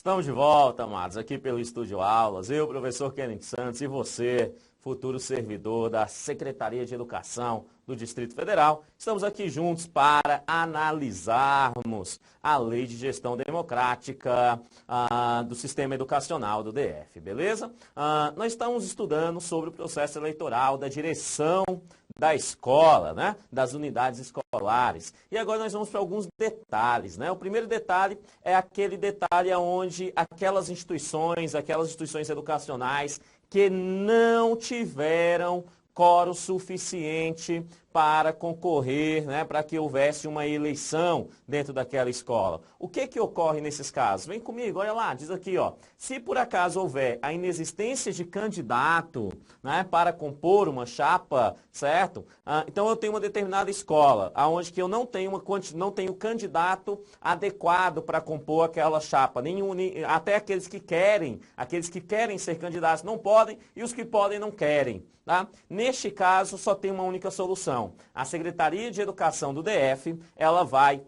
Estamos de volta, amados, aqui pelo Estúdio Aulas. Eu, professor Kenneth Santos, e você, futuro servidor da Secretaria de Educação do Distrito Federal. Estamos aqui juntos para analisarmos a Lei de Gestão Democrática do Sistema Educacional do DF, beleza? Nós estamos estudando sobre o processo eleitoral da direção da escola, né? Das unidades escolares. E agora nós vamos para alguns detalhes, né? O primeiro detalhe é aquele detalhe onde aquelas instituições educacionais que não tiveram quórum suficiente para concorrer, né, para que houvesse uma eleição dentro daquela escola. O que ocorre nesses casos? Vem comigo, olha lá, diz aqui, ó. Se por acaso houver a inexistência de candidato, né, para compor uma chapa, certo? Então eu tenho uma determinada escola, aonde que eu não tenho candidato adequado para compor aquela chapa. Até aqueles que querem ser candidatos não podem e os que podem não querem. Tá? Neste caso, só tem uma única solução. A Secretaria de Educação do DF, ela vai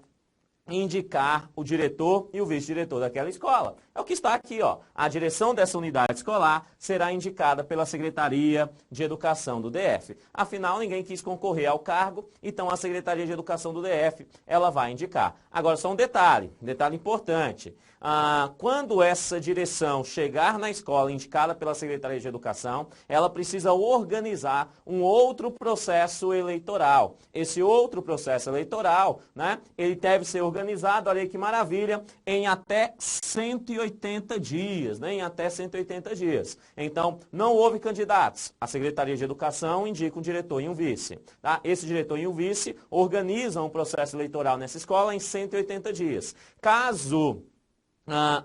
indicar o diretor e o vice-diretor daquela escola. É o que está aqui, ó. A direção dessa unidade escolar será indicada pela Secretaria de Educação do DF. Afinal, ninguém quis concorrer ao cargo, então a Secretaria de Educação do DF, ela vai indicar. Agora, só um detalhe importante. Quando essa direção chegar na escola indicada pela Secretaria de Educação, ela precisa organizar um outro processo eleitoral. Esse outro processo eleitoral, né, ele deve ser organizado, olha aí que maravilha, em até 180 dias, né, em até 180 dias. Então, não houve candidatos. A Secretaria de Educação indica um diretor e um vice. Tá? Esse diretor e um vice organizam um processo eleitoral nessa escola em 180 dias. Caso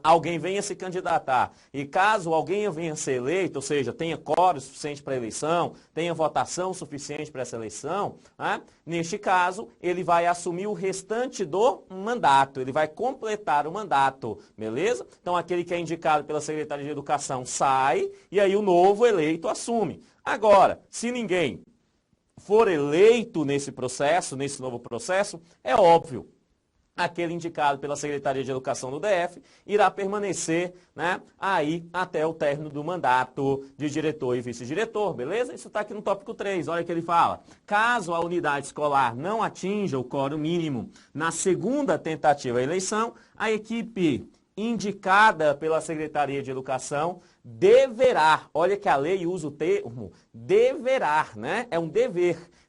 alguém venha se candidatar e caso alguém venha ser eleito, ou seja, tenha quórum suficiente para a eleição, tenha votação suficiente para essa eleição, né? Neste caso, ele vai assumir o restante do mandato, ele vai completar o mandato, beleza? Então, aquele que é indicado pela Secretaria de Educação sai e aí o novo eleito assume. Agora, se ninguém for eleito nesse novo processo, é óbvio. Aquele indicado pela Secretaria de Educação do DF irá permanecer, né, aí até o término do mandato de diretor e vice-diretor, beleza? Isso está aqui no tópico 3, olha o que ele fala. Caso a unidade escolar não atinja o quórum mínimo na segunda tentativa da eleição, a equipe indicada pela Secretaria de Educação deverá, olha que a lei usa o termo deverá, né? É um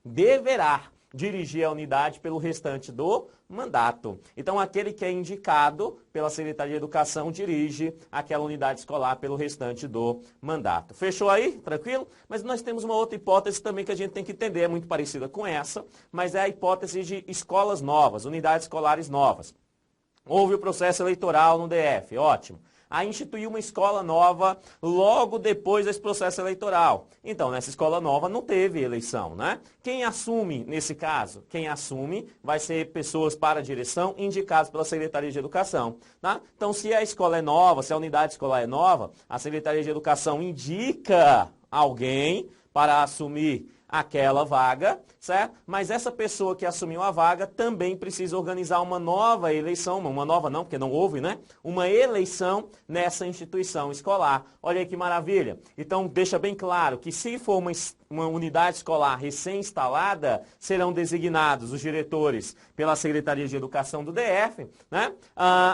deverá dirigir a unidade pelo restante do mandato. Então, aquele que é indicado pela Secretaria de Educação dirige aquela unidade escolar pelo restante do mandato. Fechou aí? Tranquilo? Mas nós temos uma outra hipótese também que a gente tem que entender, é muito parecida com essa, mas é a hipótese de escolas novas, unidades escolares novas. Houve o processo eleitoral no DF, ótimo. A instituir uma escola nova logo depois desse processo eleitoral. Então, nessa escola nova não teve eleição, né? Quem assume nesse caso? Quem assume vai ser pessoas para a direção indicadas pela Secretaria de Educação, tá? Então, se a escola é nova, se a unidade escolar é nova, a Secretaria de Educação indica alguém para assumir aquela vaga, certo? Mas essa pessoa que assumiu a vaga também precisa organizar uma nova eleição, uma nova não, porque não houve, né? Uma eleição nessa instituição escolar. Olha aí que maravilha. Então, deixa bem claro que se for uma unidade escolar recém-instalada, serão designados os diretores pela Secretaria de Educação do DF, né?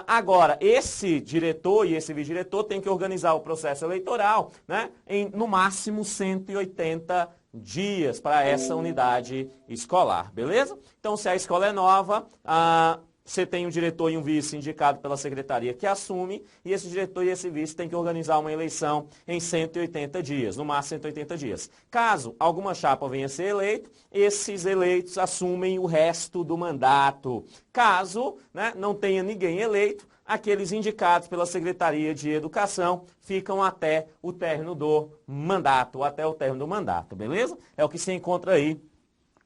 Agora, esse diretor e esse vice-diretor têm que organizar o processo eleitoral, né? Em, no máximo, 180 dias para essa unidade escolar, beleza? Então, se a escola é nova, você tem um diretor e um vice indicado pela secretaria que assume, e esse diretor e esse vice tem que organizar uma eleição em 180 dias, no máximo 180 dias. Caso alguma chapa venha a ser eleito, esses eleitos assumem o resto do mandato. Caso, né, não tenha ninguém eleito, aqueles indicados pela Secretaria de Educação ficam até o término do mandato, beleza? É o que se encontra aí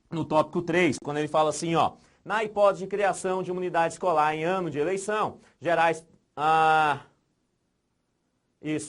no tópico 3, quando ele fala assim, ó, na hipótese de criação de uma unidade escolar em ano de eleição,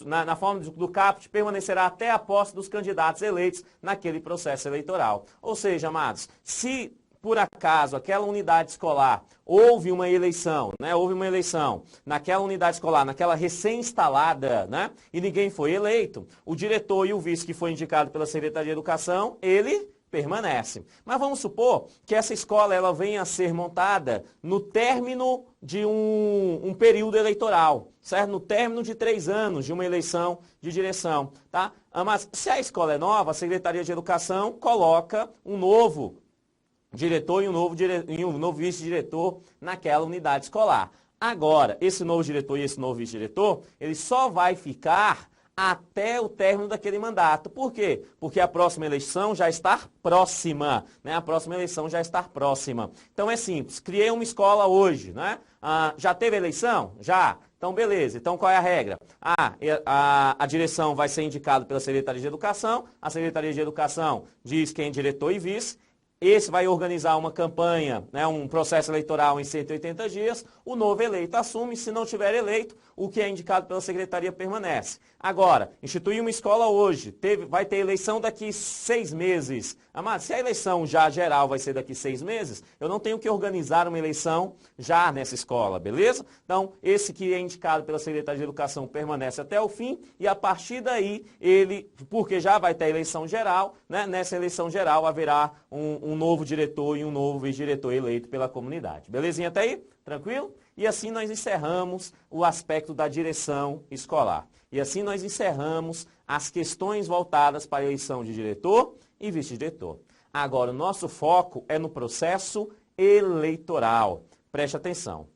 na forma do caput, permanecerá até a posse dos candidatos eleitos naquele processo eleitoral. Ou seja, amados, se por acaso aquela unidade escolar houve uma eleição, né? Houve uma eleição naquela unidade escolar, naquela recém-instalada, né? E ninguém foi eleito, o diretor e o vice que foi indicado pela Secretaria de Educação, ele permanece. Mas vamos supor que essa escola ela venha a ser montada no término de um período eleitoral, certo? No término de 3 anos de uma eleição de direção, tá? Mas se a escola é nova, a Secretaria de Educação coloca um novo diretor e um novo vice-diretor naquela unidade escolar. Agora, esse novo diretor e esse novo vice-diretor, ele só vai ficar até o término daquele mandato. Por quê? Porque a próxima eleição já está próxima, né? A próxima eleição já está próxima. Então é simples, criei uma escola hoje, né? Já teve eleição? Já. Então beleza, então qual é a regra? A direção vai ser indicada pela Secretaria de Educação, a Secretaria de Educação diz quem é diretor e vice, esse vai organizar uma campanha, né, um processo eleitoral em 180 dias, o novo eleito assume, se não tiver eleito, o que é indicado pela secretaria permanece. Agora, instituir uma escola hoje, vai ter eleição daqui 6 meses. Mas se a eleição já geral vai ser daqui 6 meses, eu não tenho que organizar uma eleição já nessa escola, beleza? Então, esse que é indicado pela Secretaria de Educação permanece até o fim e a partir daí, porque já vai ter eleição geral, né, nessa eleição geral haverá um novo diretor e um novo vice-diretor eleito pela comunidade. Belezinha até aí? Tranquilo? E assim nós encerramos o aspecto da direção escolar. E assim nós encerramos as questões voltadas para a eleição de diretor e vice-diretor. Agora, o nosso foco é no processo eleitoral. Preste atenção.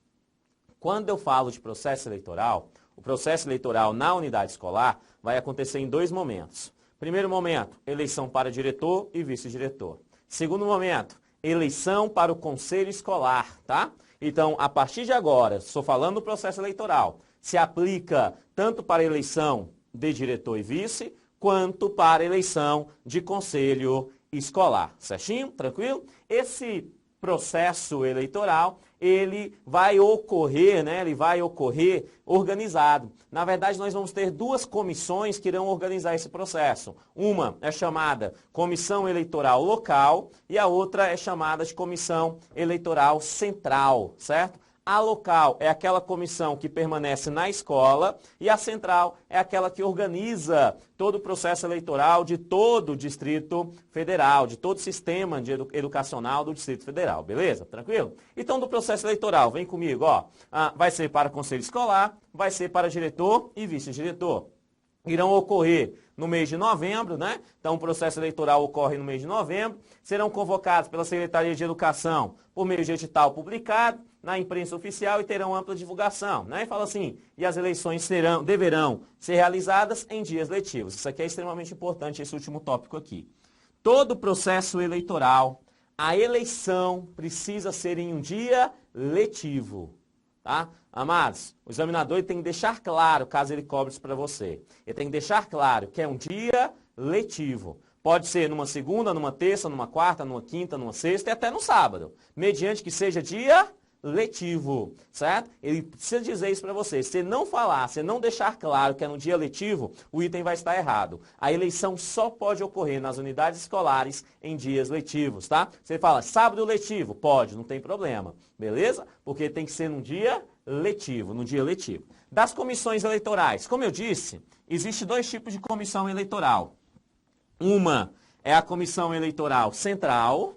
Quando eu falo de processo eleitoral, o processo eleitoral na unidade escolar vai acontecer em 2 momentos. Primeiro momento, eleição para diretor e vice-diretor. Segundo momento, eleição para o conselho escolar, tá? Então, a partir de agora, estou falando do processo eleitoral, se aplica tanto para a eleição de diretor e vice, quanto para a eleição de conselho escolar. Certinho? Tranquilo? Esse processo eleitoral, ele vai ocorrer, né? Ele vai ocorrer organizado. Na verdade, nós vamos ter 2 comissões que irão organizar esse processo. Uma é chamada Comissão Eleitoral Local e a outra é chamada de Comissão Eleitoral Central, certo? A local é aquela comissão que permanece na escola e a central é aquela que organiza todo o processo eleitoral de todo o Distrito Federal, de todo o sistema educacional do Distrito Federal, beleza? Tranquilo? Então, do processo eleitoral, vem comigo, ó. Vai ser para conselho escolar, vai ser para diretor e vice-diretor. Irão ocorrer no mês de novembro, né? Então, o processo eleitoral ocorre no mês de novembro. Serão convocados pela Secretaria de Educação por meio de edital publicado na imprensa oficial e terão ampla divulgação, né? E fala assim, e as eleições deverão ser realizadas em dias letivos. Isso aqui é extremamente importante, esse último tópico aqui. Todo processo eleitoral, a eleição precisa ser em um dia letivo, tá? Amados, o examinador tem que deixar claro, caso ele cobre isso para você, ele tem que deixar claro que é um dia letivo. Pode ser numa segunda, numa terça, numa quarta, numa quinta, numa sexta e até no sábado, mediante que seja dia letivo, certo? Ele precisa dizer isso para você. Se não falar, se não deixar claro que é no dia letivo, o item vai estar errado. A eleição só pode ocorrer nas unidades escolares em dias letivos, tá? Você fala, sábado letivo? Pode, não tem problema, beleza? Porque tem que ser num dia letivo, num dia letivo. Das comissões eleitorais, como eu disse, existe 2 tipos de comissão eleitoral. Uma é a comissão eleitoral central,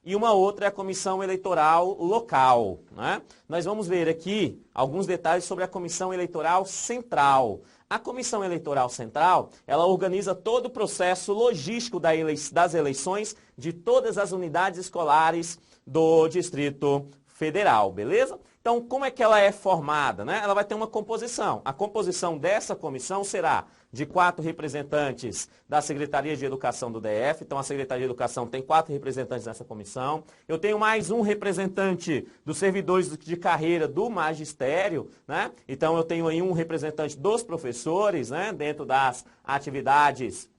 e uma outra é a comissão eleitoral local, né? Nós vamos ver aqui alguns detalhes sobre a comissão eleitoral central. A comissão eleitoral central, ela organiza todo o processo logístico das eleições de todas as unidades escolares do Distrito Federal, beleza? Então, como é que ela é formada, né? Ela vai ter uma composição. A composição dessa comissão será de 4 representantes da Secretaria de Educação do DF. Então, a Secretaria de Educação tem 4 representantes nessa comissão. Eu tenho mais um representante dos servidores de carreira do magistério, né? Então, eu tenho aí um representante dos professores, né? Dentro das atividades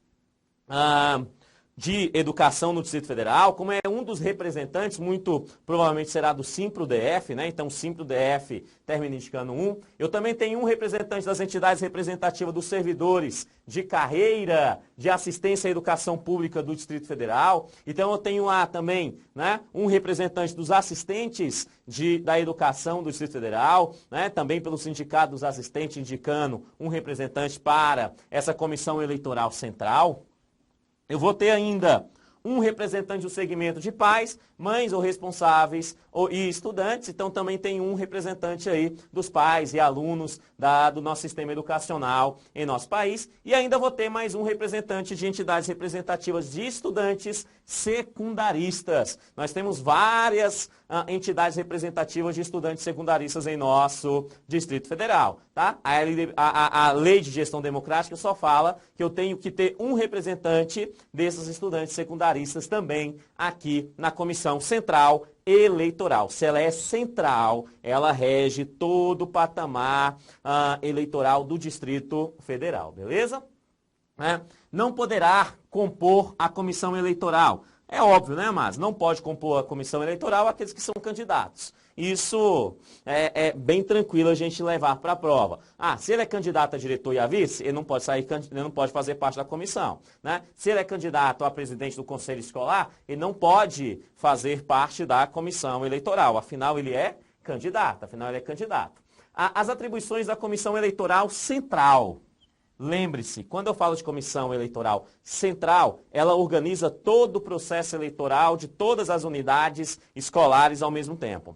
de Educação no Distrito Federal, como é um dos representantes, muito provavelmente será do Simpro-DF, né? Então, Simpro-DF termina indicando um. Eu também tenho um representante das entidades representativas dos servidores de carreira, de assistência à educação pública do Distrito Federal. Então, eu tenho lá também, né, um representante dos assistentes da educação do Distrito Federal, né, também pelo Sindicato dos Assistentes, indicando um representante para essa Comissão Eleitoral Central. Eu vou ter ainda um representante do segmento de pais, mães ou responsáveis e estudantes, então também tem um representante aí dos pais e alunos do nosso sistema educacional em nosso país, e ainda vou ter mais um representante de entidades representativas de estudantes secundaristas. Nós temos várias entidades representativas de estudantes secundaristas em nosso Distrito Federal, tá? A lei de gestão democrática só fala que eu tenho que ter um representante desses estudantes secundaristas também aqui na Comissão Central Eleitoral. Se ela é central, ela rege todo o patamar eleitoral do Distrito Federal, beleza? Não poderá compor a comissão eleitoral. É óbvio, né, mas não pode compor a comissão eleitoral aqueles que são candidatos. Isso é bem tranquilo a gente levar para a prova. Se ele é candidato a diretor e a vice, ele não pode ele não pode fazer parte da comissão, né? Se ele é candidato a presidente do conselho escolar, ele não pode fazer parte da comissão eleitoral. Afinal, ele é candidato. As atribuições da comissão eleitoral central. Lembre-se, quando eu falo de comissão eleitoral central, ela organiza todo o processo eleitoral de todas as unidades escolares ao mesmo tempo.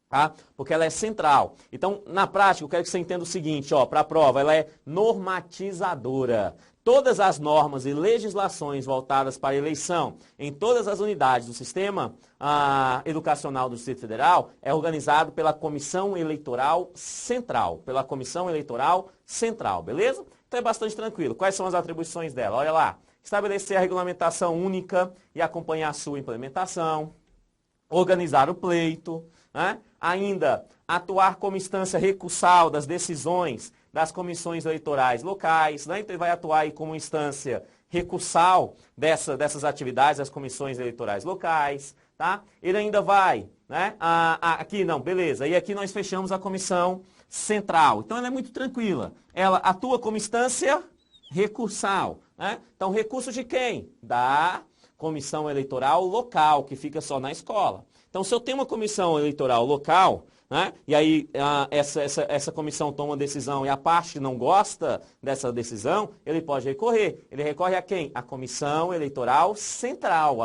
Tá? Porque ela é central. Então, na prática, eu quero que você entenda o seguinte, para a prova, ela é normatizadora. Todas as normas e legislações voltadas para a eleição em todas as unidades do sistema educacional do Distrito Federal é organizado pela Comissão Eleitoral Central. Beleza? Então é bastante tranquilo. Quais são as atribuições dela? Olha lá. Estabelecer a regulamentação única e acompanhar a sua implementação. Organizar o pleito. Né? Ainda, atuar como instância recursal das decisões das comissões eleitorais locais, né? Então ele vai atuar aí como instância recursal dessas atividades das comissões eleitorais locais, tá? Ele ainda vai, né? Aqui não, beleza, e aqui nós fechamos a comissão central, então ela é muito tranquila, ela atua como instância recursal, né? Então recurso de quem? Da comissão eleitoral local, que fica só na escola. Então se eu tenho uma comissão eleitoral local, né? E aí essa comissão toma uma decisão e a parte não gosta dessa decisão, ele pode recorrer. Ele recorre a quem? A Comissão Eleitoral Central.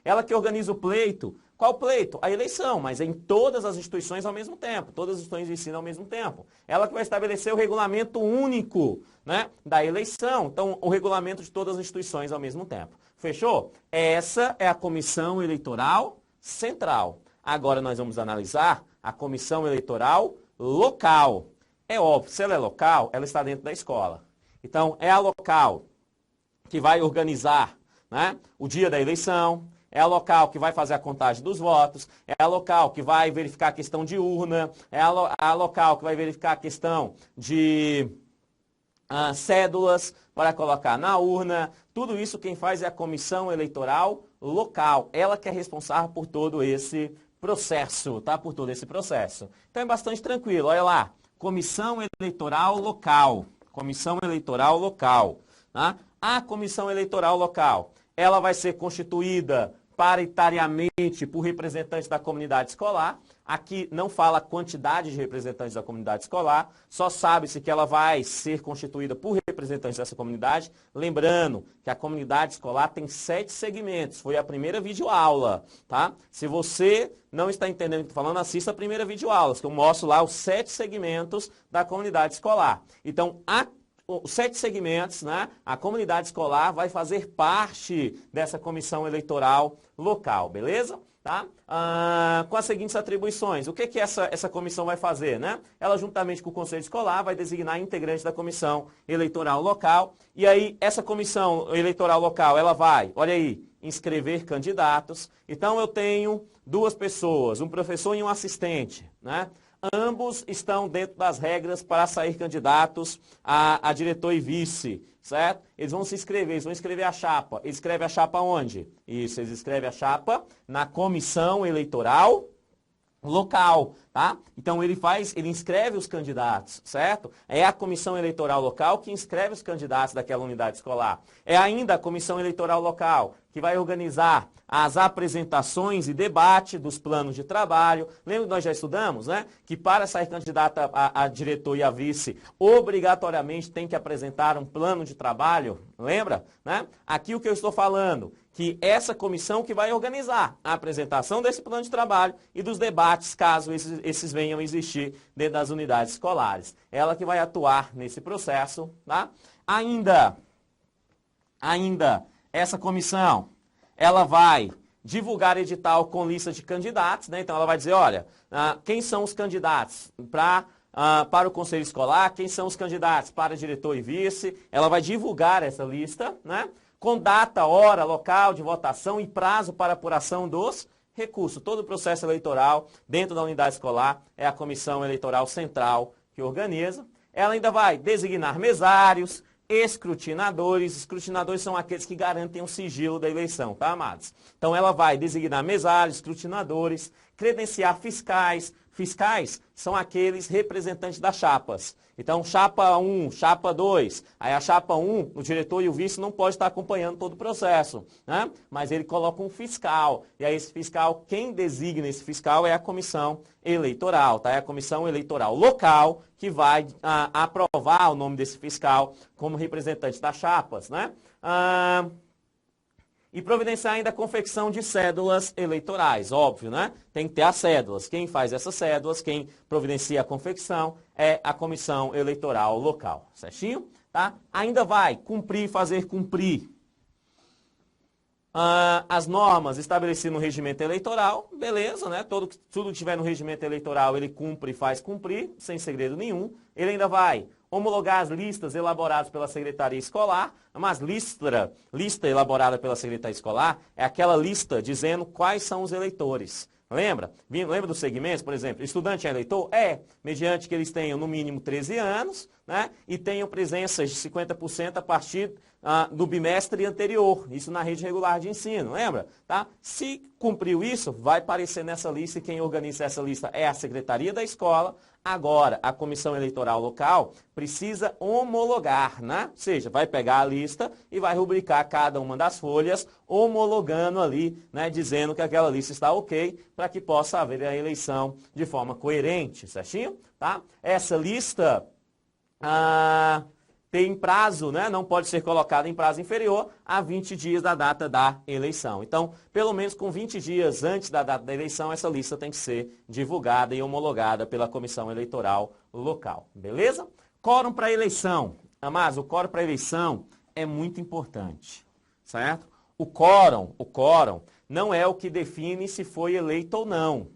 Ela que organiza o pleito. Qual pleito? A eleição, mas em todas as instituições ao mesmo tempo. Todas as instituições de ensino ao mesmo tempo. Ela que vai estabelecer o regulamento único, né, da eleição. Então, o regulamento de todas as instituições ao mesmo tempo. Fechou? Essa é a Comissão Eleitoral Central. Agora nós vamos analisar a comissão eleitoral local. É óbvio, se ela é local, ela está dentro da escola. Então, é a local que vai organizar, né, o dia da eleição, é a local que vai fazer a contagem dos votos, é a local que vai verificar a questão de urna, é a local que vai verificar a questão de cédulas para colocar na urna. Tudo isso quem faz é a comissão eleitoral local. Ela que é responsável por todo esse processo, tá? Por todo esse processo. Então é bastante tranquilo. Olha lá, comissão eleitoral local. Tá? A comissão eleitoral local, ela vai ser constituída paritariamente por representantes da comunidade escolar. Aqui não fala a quantidade de representantes da comunidade escolar, só sabe-se que ela vai ser constituída por representantes dessa comunidade. Lembrando que a comunidade escolar tem 7 segmentos, foi a primeira videoaula, tá? Se você não está entendendo o que estou falando, assista a primeira videoaula, que eu mostro lá os 7 segmentos da comunidade escolar. Então, os 7 segmentos, né? A comunidade escolar vai fazer parte dessa comissão eleitoral local, beleza? Tá? Com as seguintes atribuições. O que essa comissão vai fazer? Né? Ela, juntamente com o Conselho Escolar, vai designar integrantes da comissão eleitoral local. E aí, essa comissão eleitoral local, ela vai, olha aí, inscrever candidatos. Então, eu tenho 2 pessoas, um professor e um assistente. Né? Ambos estão dentro das regras para sair candidatos a diretor e vice, certo? Eles vão se inscrever, eles vão escrever a chapa. Eles escrevem a chapa onde? Isso, eles escrevem a chapa na comissão eleitoral local, tá? Então ele inscreve os candidatos, certo? É a comissão eleitoral local que inscreve os candidatos daquela unidade escolar. É ainda a comissão eleitoral local que vai organizar as apresentações e debate dos planos de trabalho. Lembra que nós já estudamos, né? Que para sair candidato a diretor e a vice, obrigatoriamente tem que apresentar um plano de trabalho, lembra? Né? Aqui o que eu estou falando, que essa comissão que vai organizar a apresentação desse plano de trabalho e dos debates, caso esses venham a existir dentro das unidades escolares. Ela que vai atuar nesse processo, tá? Ainda, essa comissão, ela vai divulgar edital com lista de candidatos, né? Então ela vai dizer, olha, quem são os candidatos para o conselho escolar, quem são os candidatos para diretor e vice, ela vai divulgar essa lista, né? Com data, hora, local de votação e prazo para apuração dos recursos. Todo o processo eleitoral dentro da unidade escolar é a comissão eleitoral central que organiza. Ela ainda vai designar mesários, escrutinadores. Escrutinadores são aqueles que garantem o sigilo da eleição, tá, amados? Então ela vai designar mesários, escrutinadores, credenciar fiscais. Fiscais são aqueles representantes das chapas. Então, chapa 1, chapa 2. Aí a chapa 1, o diretor e o vice não pode estar acompanhando todo o processo, né? Mas ele coloca um fiscal. E aí esse fiscal, quem designa esse fiscal é a comissão eleitoral, tá? É a comissão eleitoral local que vai aprovar o nome desse fiscal como representante das chapas, né? E providenciar ainda a confecção de cédulas eleitorais, óbvio, né? Tem que ter as cédulas. Quem faz essas cédulas, quem providencia a confecção é a comissão eleitoral local, certinho? Tá? Ainda vai fazer cumprir as normas estabelecidas no regimento eleitoral, beleza, né? Tudo que tiver no regimento eleitoral ele cumpre e faz cumprir, sem segredo nenhum. Ele ainda vai homologar as listas elaboradas pela Secretaria Escolar, mas lista elaborada pela Secretaria Escolar é aquela lista dizendo quais são os eleitores. Lembra? Lembra dos segmentos, por exemplo? Estudante é eleitor? É, mediante que eles tenham no mínimo 13 anos, né? E tenham presenças de 50% a partir do bimestre anterior. Isso na rede regular de ensino, lembra? Tá? Se cumpriu isso, vai aparecer nessa lista e quem organiza essa lista é a Secretaria da Escola. Agora, a comissão eleitoral local precisa homologar, né? Ou seja, vai pegar a lista e vai rubricar cada uma das folhas, homologando ali, né? Dizendo que aquela lista está ok, para que possa haver a eleição de forma coerente, certinho? Tá? Essa lista tem prazo, né? Não pode ser colocada em prazo inferior a 20 dias da data da eleição. Então, pelo menos com 20 dias antes da data da eleição, essa lista tem que ser divulgada e homologada pela comissão eleitoral local. Beleza? Quórum para eleição. Amados, o quórum para eleição é muito importante, certo? O quórum não é o que define se foi eleito ou não.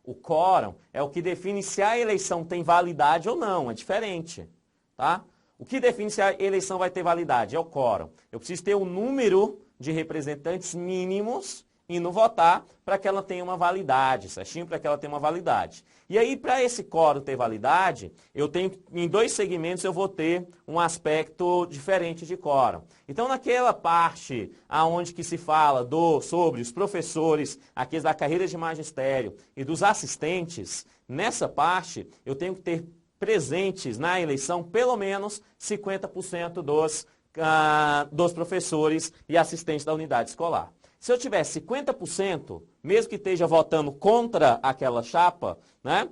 O quórum é o que define se a eleição tem validade ou não. É diferente, tá? O que define se a eleição vai ter validade é o quórum. Eu preciso ter um número de representantes mínimos indo votar para que ela tenha uma validade, certinho? Para que ela tenha uma validade. E aí, para esse quórum ter validade, eu tenho, em 2 segmentos, eu vou ter um aspecto diferente de quórum. Então, naquela parte aonde que se fala sobre os professores, aqueles da carreira de magistério e dos assistentes, nessa parte, eu tenho que ter presentes na eleição pelo menos 50% dos professores e assistentes da unidade escolar. Se eu tiver 50%, mesmo que esteja votando contra aquela chapa, né,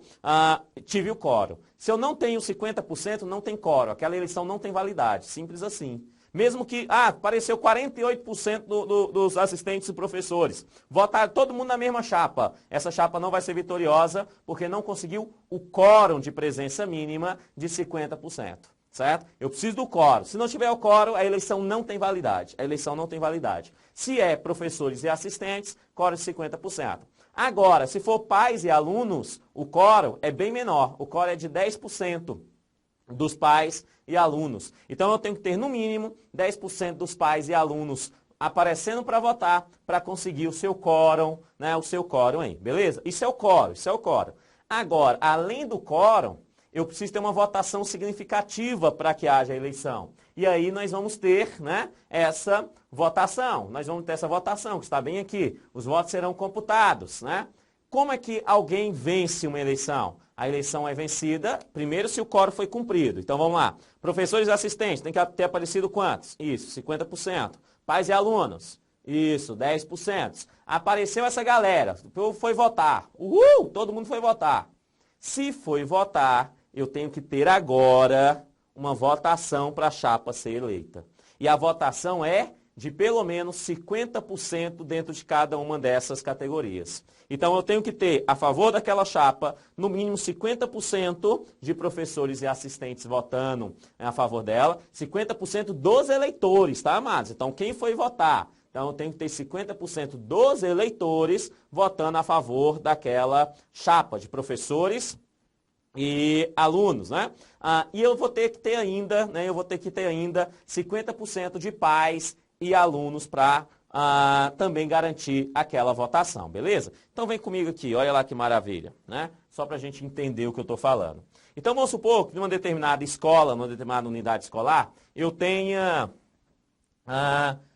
tive o quórum. Se eu não tenho 50%, não tem quórum. Aquela eleição não tem validade. Simples assim. Mesmo que, apareceu 48% dos assistentes e professores. Votaram todo mundo na mesma chapa. Essa chapa não vai ser vitoriosa porque não conseguiu o quórum de presença mínima de 50%. Certo? Eu preciso do quórum. Se não tiver o quórum, a eleição não tem validade. A eleição não tem validade. Se é professores e assistentes, quórum de 50%. Agora, se for pais e alunos, o quórum é bem menor. O quórum é de 10% dos pais e alunos. Então, eu tenho que ter, no mínimo, 10% dos pais e alunos aparecendo para votar para conseguir o seu quórum, né? O seu quórum, hein? Beleza? Isso é o quórum, isso é o quórum. Agora, além do quórum, eu preciso ter uma votação significativa para que haja eleição. E aí nós vamos ter, né, essa votação. Nós vamos ter essa votação, que está bem aqui. Os votos serão computados, né? Como é que alguém vence uma eleição? A eleição é vencida, primeiro, se o quórum foi cumprido. Então, vamos lá. Professores e assistentes, tem que ter aparecido quantos? Isso, 50%. Pais e alunos? Isso, 10%. Apareceu essa galera, foi votar. Uhul, todo mundo foi votar. Se foi votar, eu tenho que ter agora uma votação para a chapa ser eleita. E a votação é de pelo menos 50% dentro de cada uma dessas categorias. Então, eu tenho que ter, a favor daquela chapa, no mínimo 50% de professores e assistentes votando a favor dela, 50% dos eleitores, tá, amados? Então, quem foi votar? Então, eu tenho que ter 50% dos eleitores votando a favor daquela chapa de professores e alunos, né? E eu vou ter que ter ainda, 50% de pais e alunos para também garantir aquela votação, beleza? Então vem comigo aqui, olha lá que maravilha, né? Só para a gente entender o que eu estou falando. Então vamos supor que numa determinada escola, numa determinada unidade escolar, eu tenha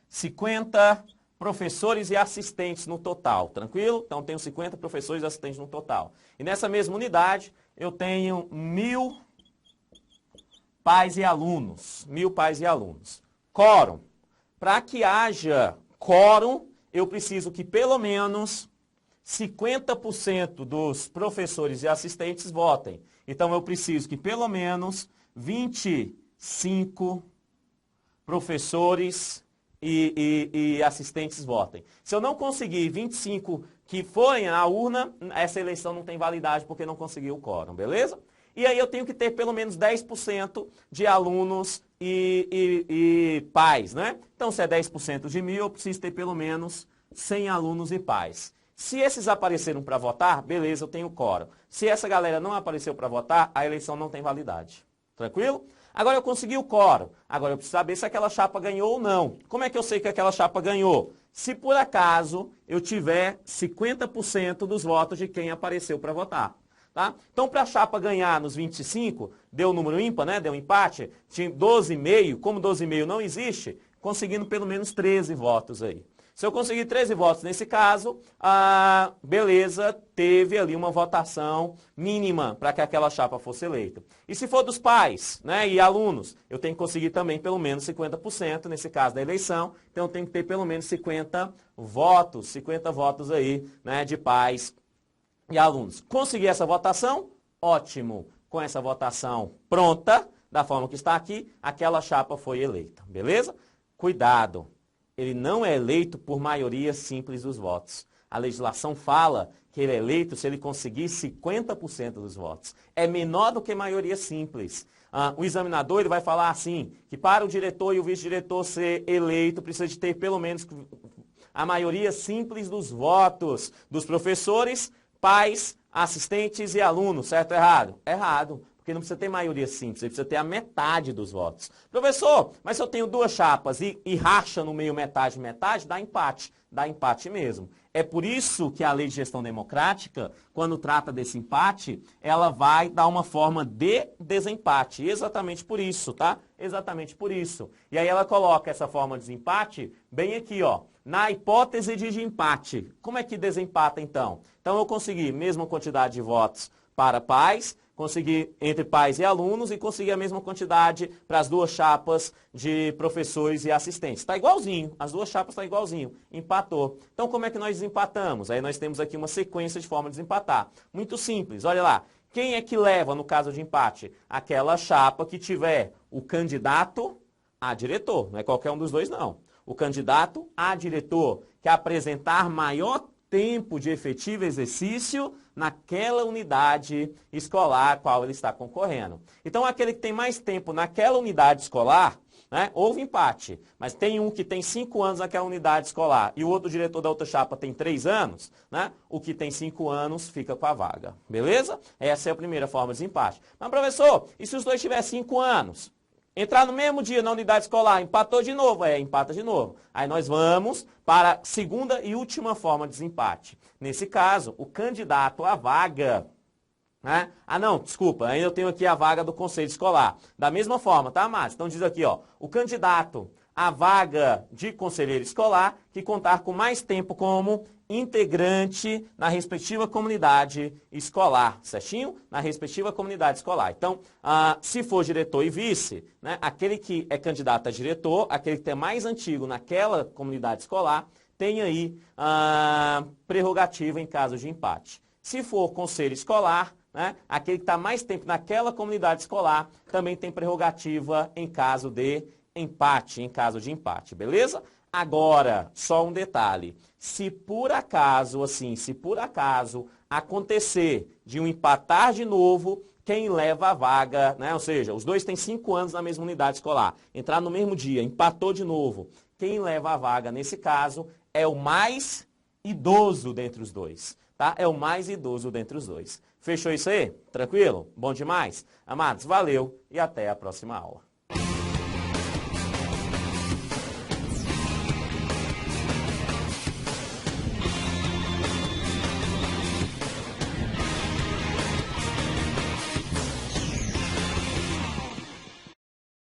50 professores e assistentes no total, tranquilo? Então tenho 50 professores e assistentes no total. E nessa mesma unidade eu tenho 1000 pais e alunos. 1000 pais e alunos. Quórum. Para que haja quórum, eu preciso que pelo menos 50% dos professores e assistentes votem. Então, eu preciso que pelo menos 25 professores e assistentes votem. Se eu não conseguir 25 que forem à urna, essa eleição não tem validade porque não conseguiu o quórum, beleza? E aí eu tenho que ter pelo menos 10% de alunos e pais, né? Então, se é 10% de 1000, eu preciso ter pelo menos 100 alunos e pais. Se esses apareceram para votar, beleza, eu tenho quórum. Se essa galera não apareceu para votar, a eleição não tem validade. Tranquilo? Agora eu consegui o quórum. Agora eu preciso saber se aquela chapa ganhou ou não. Como é que eu sei que aquela chapa ganhou? Se por acaso eu tiver 50% dos votos de quem apareceu para votar. Tá? Então, para a chapa ganhar nos 25, deu número ímpar, né? Deu empate, tinha 12,5, como 12,5 não existe, conseguindo pelo menos 13 votos aí. Se eu conseguir 13 votos nesse caso, beleza, teve ali uma votação mínima para que aquela chapa fosse eleita. E se for dos pais, né, e alunos, eu tenho que conseguir também pelo menos 50% nesse caso da eleição, então eu tenho que ter pelo menos 50 votos aí, né, de pais e alunos. Consegui essa votação? Ótimo. Com essa votação pronta, da forma que está aqui, aquela chapa foi eleita. Beleza? Cuidado. Ele não é eleito por maioria simples dos votos. A legislação fala que ele é eleito se ele conseguir 50% dos votos. É menor do que maioria simples. O examinador ele vai falar assim, que para o diretor e o vice-diretor ser eleito, precisa de ter pelo menos a maioria simples dos votos dos professores, pais, assistentes e alunos, certo ou errado? Errado, porque não precisa ter maioria simples, ele precisa ter a metade dos votos. Professor, mas se eu tenho duas chapas e racha no meio metade, dá empate mesmo. É por isso que a lei de gestão democrática, quando trata desse empate, ela vai dar uma forma de desempate, exatamente por isso, tá? Exatamente por isso. E aí ela coloca essa forma de desempate bem aqui, ó. Na hipótese de empate, como é que desempata então? Então eu consegui mesma quantidade de votos para pais, consegui entre pais e alunos e consegui a mesma quantidade para as duas chapas de professores e assistentes. Está igualzinho, as duas chapas estão igualzinho, empatou. Então como é que nós desempatamos? Aí nós temos aqui uma sequência de forma de desempatar. Muito simples, olha lá. Quem é que leva no caso de empate? Aquela chapa que tiver o candidato a diretor, não é qualquer um dos dois não. O candidato a diretor que apresentar maior tempo de efetivo exercício naquela unidade escolar a qual ele está concorrendo. Então, aquele que tem mais tempo naquela unidade escolar, né, houve empate, mas tem um que tem 5 anos naquela unidade escolar e o outro diretor da outra chapa tem 3 anos, né, o que tem 5 anos fica com a vaga. Beleza? Essa é a primeira forma de desempate. Mas, professor, e se os dois tiverem 5 anos? Entrar no mesmo dia na unidade escolar, empatou de novo, empata de novo. Aí nós vamos para a segunda e última forma de desempate. Nesse caso, o candidato à vaga Né? Ah, não, desculpa, ainda eu tenho aqui a vaga do conselho escolar. Da mesma forma, tá, Márcio? Então diz aqui, ó, o candidato à vaga de conselheiro escolar que contar com mais tempo como integrante na respectiva comunidade escolar, certinho? Na respectiva comunidade escolar. Então, se for diretor e vice, né, aquele que é candidato a diretor, aquele que é mais antigo naquela comunidade escolar, tem aí prerrogativa em caso de empate. Se for conselho escolar, né, aquele que está mais tempo naquela comunidade escolar também tem prerrogativa em caso de empate, beleza? Agora, só um detalhe, se por acaso acontecer de um empatar de novo, quem leva a vaga, né, ou seja, os dois têm 5 anos na mesma unidade escolar, entrar no mesmo dia, empatou de novo, quem leva a vaga nesse caso é o mais idoso dentre os dois, tá? É o mais idoso dentre os dois. Fechou isso aí? Tranquilo? Bom demais? Amados, valeu e até a próxima aula.